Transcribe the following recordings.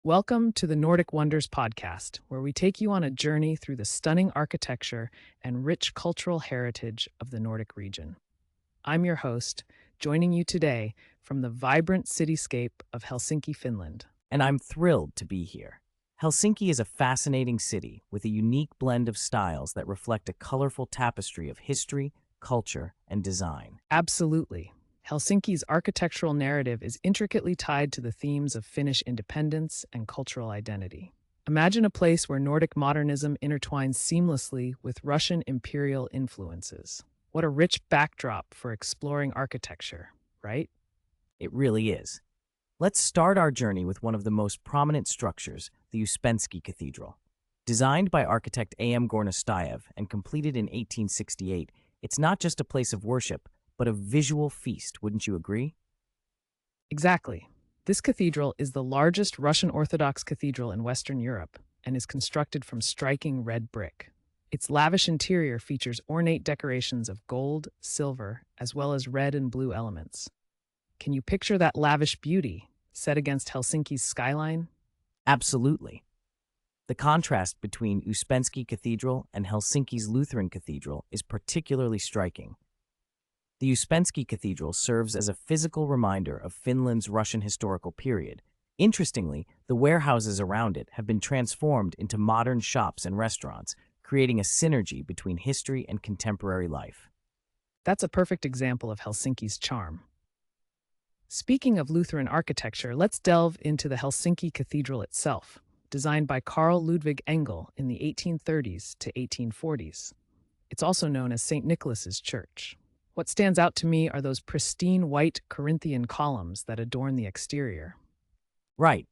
Welcome to the Nordic Wonders podcast, where we take you on a journey through the stunning architecture and rich cultural heritage of the Nordic region. I'm your host, joining you today from the vibrant cityscape of Helsinki, Finland. And I'm thrilled to be here. Helsinki is a fascinating city with a unique blend of styles that reflect a colorful tapestry of history, culture, and design. Absolutely. Helsinki's architectural narrative is intricately tied to the themes of Finnish independence and cultural identity. Imagine a place where Nordic modernism intertwines seamlessly with Russian imperial influences. What a rich backdrop for exploring architecture, right? It really is. Let's start our journey with one of the most prominent structures, the Uspensky Cathedral. Designed by architect A.M. Gornostayev and completed in 1868, it's not just a place of worship, but a visual feast, wouldn't you agree? Exactly. This cathedral is the largest Russian Orthodox cathedral in Western Europe and is constructed from striking red brick. Its lavish interior features ornate decorations of gold, silver, as well as red and blue elements. Can you picture that lavish beauty set against Helsinki's skyline? Absolutely. The contrast between Uspensky Cathedral and Helsinki's Lutheran Cathedral is particularly striking. The Uspensky Cathedral serves as a physical reminder of Finland's Russian historical period. Interestingly, the warehouses around it have been transformed into modern shops and restaurants, creating a synergy between history and contemporary life. That's a perfect example of Helsinki's charm. Speaking of Lutheran architecture, let's delve into the Helsinki Cathedral itself, designed by Carl Ludwig Engel in the 1830s to 1840s. It's also known as St. Nicholas's Church. What stands out to me are those pristine white Corinthian columns that adorn the exterior. Right,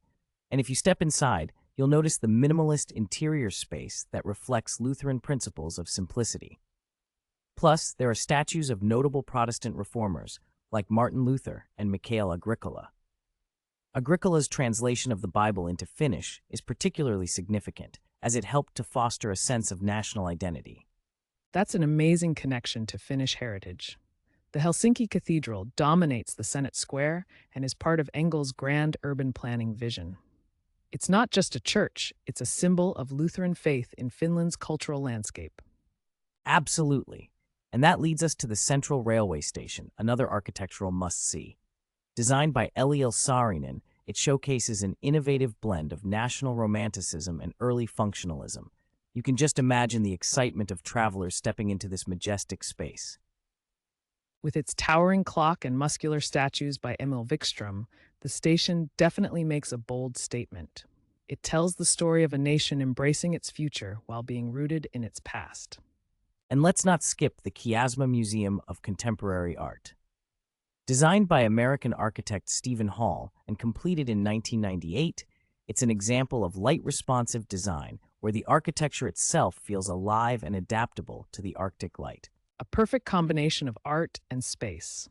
and if you step inside, you'll notice the minimalist interior space that reflects Lutheran principles of simplicity. Plus, there are statues of notable Protestant reformers like Martin Luther and Mikhail Agricola. Agricola's translation of the Bible into Finnish is particularly significant, as it helped to foster a sense of national identity. That's an amazing connection to Finnish heritage. The Helsinki Cathedral dominates the Senate Square and is part of Engel's grand urban planning vision. It's not just a church, it's a symbol of Lutheran faith in Finland's cultural landscape. Absolutely. And that leads us to the Central Railway Station, another architectural must-see. Designed by Eliel Saarinen, it showcases an innovative blend of national romanticism and early functionalism. You can just imagine the excitement of travelers stepping into this majestic space. With its towering clock and muscular statues by Emil Wikström, the station definitely makes a bold statement. It tells the story of a nation embracing its future while being rooted in its past. And let's not skip the Kiasma Museum of Contemporary Art. Designed by American architect Stephen Hall and completed in 1998, it's an example of light-responsive design where the architecture itself feels alive and adaptable to the Arctic light. A perfect combination of art and space.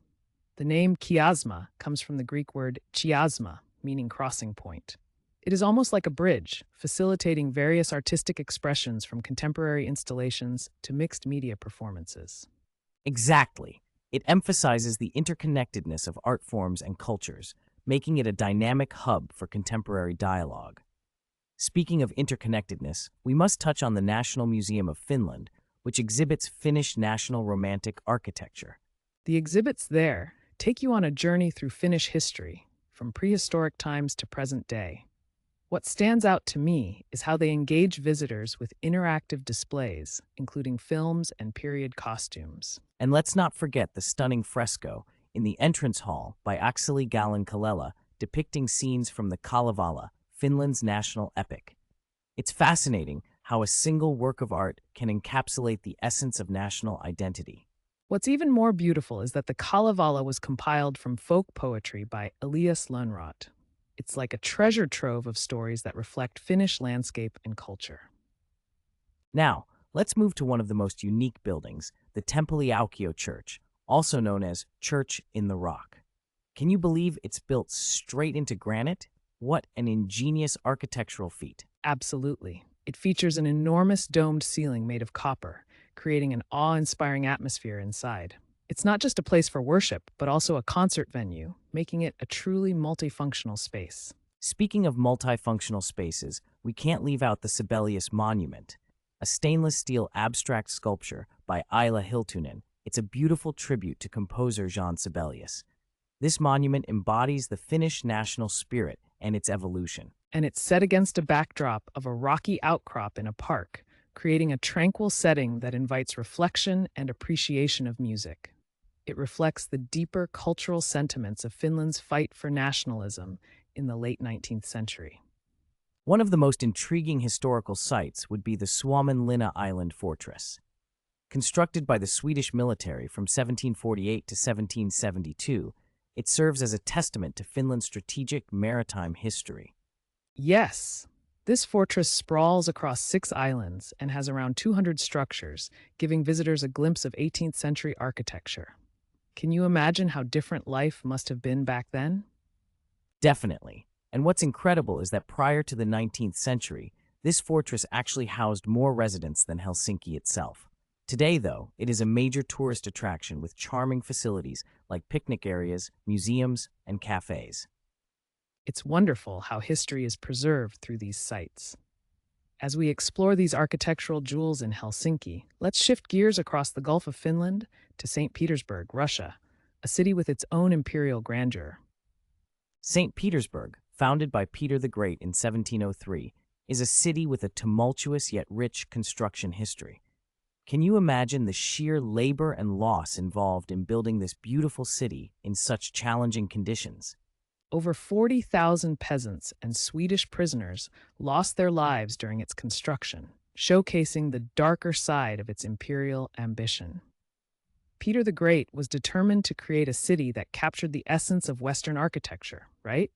The name Kiasma comes from the Greek word chiasma, meaning crossing point. It is almost like a bridge, facilitating various artistic expressions from contemporary installations to mixed media performances. Exactly. It emphasizes the interconnectedness of art forms and cultures, making it a dynamic hub for contemporary dialogue. Speaking of interconnectedness, we must touch on the National Museum of Finland, which exhibits Finnish national romantic architecture. The exhibits there take you on a journey through Finnish history, from prehistoric times to present day. What stands out to me is how they engage visitors with interactive displays, including films and period costumes. And let's not forget the stunning fresco in the entrance hall by Akseli Gallen-Kallela depicting scenes from the Kalevala, Finland's national epic. It's fascinating how a single work of art can encapsulate the essence of national identity. What's even more beautiful is that the Kalevala was compiled from folk poetry by Elias Lönnrot. It's like a treasure trove of stories that reflect Finnish landscape and culture. Now, let's move to one of the most unique buildings, the Tempeli-Aukio Church, also known as Church in the Rock. Can you believe it's built straight into granite? What an ingenious architectural feat. Absolutely. It features an enormous domed ceiling made of copper, creating an awe-inspiring atmosphere inside. It's not just a place for worship, but also a concert venue, making it a truly multifunctional space. Speaking of multifunctional spaces, we can't leave out the Sibelius Monument, a stainless steel abstract sculpture by Aila Hiltunen. It's a beautiful tribute to composer Jean Sibelius. This monument embodies the Finnish national spirit and its evolution. And it's set against a backdrop of a rocky outcrop in a park, creating a tranquil setting that invites reflection and appreciation of music. It reflects the deeper cultural sentiments of Finland's fight for nationalism in the late 19th century. One of the most intriguing historical sites would be the Suomenlinna Island Fortress. Constructed by the Swedish military from 1748 to 1772, it serves as a testament to Finland's strategic maritime history. Yes, this fortress sprawls across 6 islands and has around 200 structures, giving visitors a glimpse of 18th century architecture. Can you imagine how different life must have been back then? Definitely. And what's incredible is that prior to the 19th century, this fortress actually housed more residents than Helsinki itself. Today, though, it is a major tourist attraction with charming facilities like picnic areas, museums, and cafes. It's wonderful how history is preserved through these sites. As we explore these architectural jewels in Helsinki, let's shift gears across the Gulf of Finland to St. Petersburg, Russia, a city with its own imperial grandeur. St. Petersburg, founded by Peter the Great in 1703, is a city with a tumultuous yet rich construction history. Can you imagine the sheer labor and loss involved in building this beautiful city in such challenging conditions? Over 40,000 peasants and Swedish prisoners lost their lives during its construction, showcasing the darker side of its imperial ambition. Peter the Great was determined to create a city that captured the essence of Western architecture, right?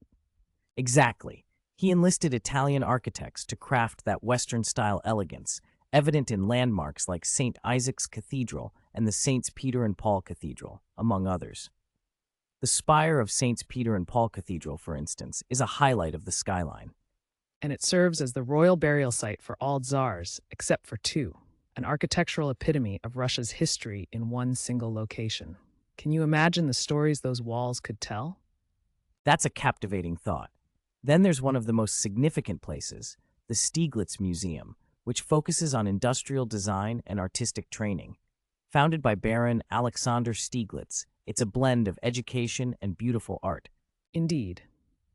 Exactly. He enlisted Italian architects to craft that Western-style elegance, evident in landmarks like St. Isaac's Cathedral and the Saints Peter and Paul Cathedral, among others. The spire of Saints Peter and Paul Cathedral, for instance, is a highlight of the skyline. And it serves as the royal burial site for all tsars, except for 2, an architectural epitome of Russia's history in one single location. Can you imagine the stories those walls could tell? That's a captivating thought. Then there's one of the most significant places, the Stieglitz Museum, which focuses on industrial design and artistic training. Founded by Baron Alexander Stieglitz, it's a blend of education and beautiful art. Indeed.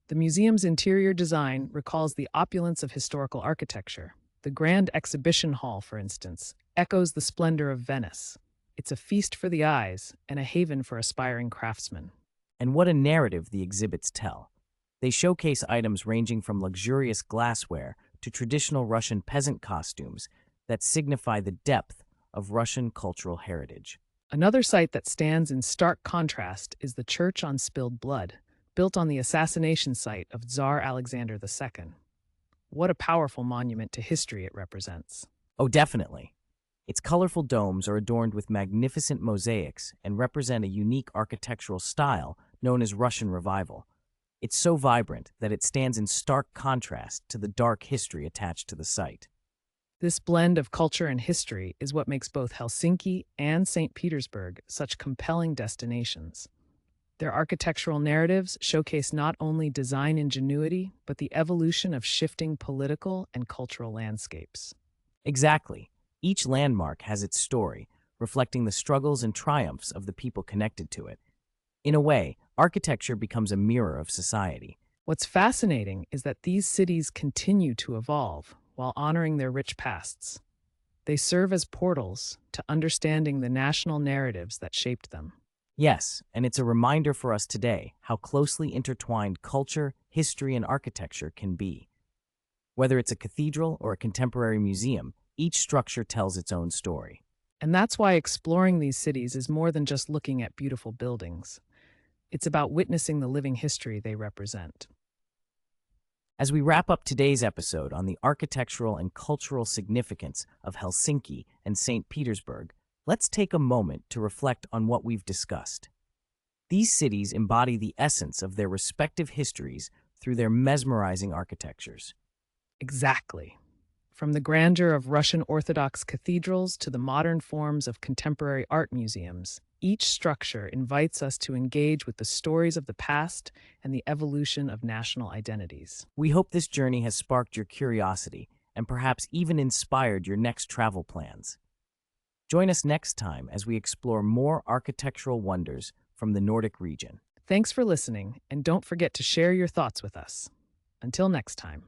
The museum's interior design recalls the opulence of historical architecture. The Grand Exhibition Hall, for instance, echoes the splendor of Venice. It's a feast for the eyes and a haven for aspiring craftsmen. And what a narrative the exhibits tell. They showcase items ranging from luxurious glassware to traditional Russian peasant costumes that signify the depth of Russian cultural heritage. Another site that stands in stark contrast is the Church on Spilled Blood, built on the assassination site of Tsar Alexander II. What a powerful monument to history it represents. Oh, definitely. Its colorful domes are adorned with magnificent mosaics and represent a unique architectural style known as Russian Revival. It's so vibrant that it stands in stark contrast to the dark history attached to the site. This blend of culture and history is what makes both Helsinki and St. Petersburg such compelling destinations. Their architectural narratives showcase not only design ingenuity, but the evolution of shifting political and cultural landscapes. Exactly. Each landmark has its story, reflecting the struggles and triumphs of the people connected to it. In a way, architecture becomes a mirror of society. What's fascinating is that these cities continue to evolve while honoring their rich pasts. They serve as portals to understanding the national narratives that shaped them. Yes, and it's a reminder for us today how closely intertwined culture, history, and architecture can be. Whether it's a cathedral or a contemporary museum, each structure tells its own story. And that's why exploring these cities is more than just looking at beautiful buildings. It's about witnessing the living history they represent. As we wrap up today's episode on the architectural and cultural significance of Helsinki and St. Petersburg, let's take a moment to reflect on what we've discussed. These cities embody the essence of their respective histories through their mesmerizing architectures. Exactly. From the grandeur of Russian Orthodox cathedrals to the modern forms of contemporary art museums, each structure invites us to engage with the stories of the past and the evolution of national identities. We hope this journey has sparked your curiosity and perhaps even inspired your next travel plans. Join us next time as we explore more architectural wonders from the Nordic region. Thanks for listening, and don't forget to share your thoughts with us. Until next time.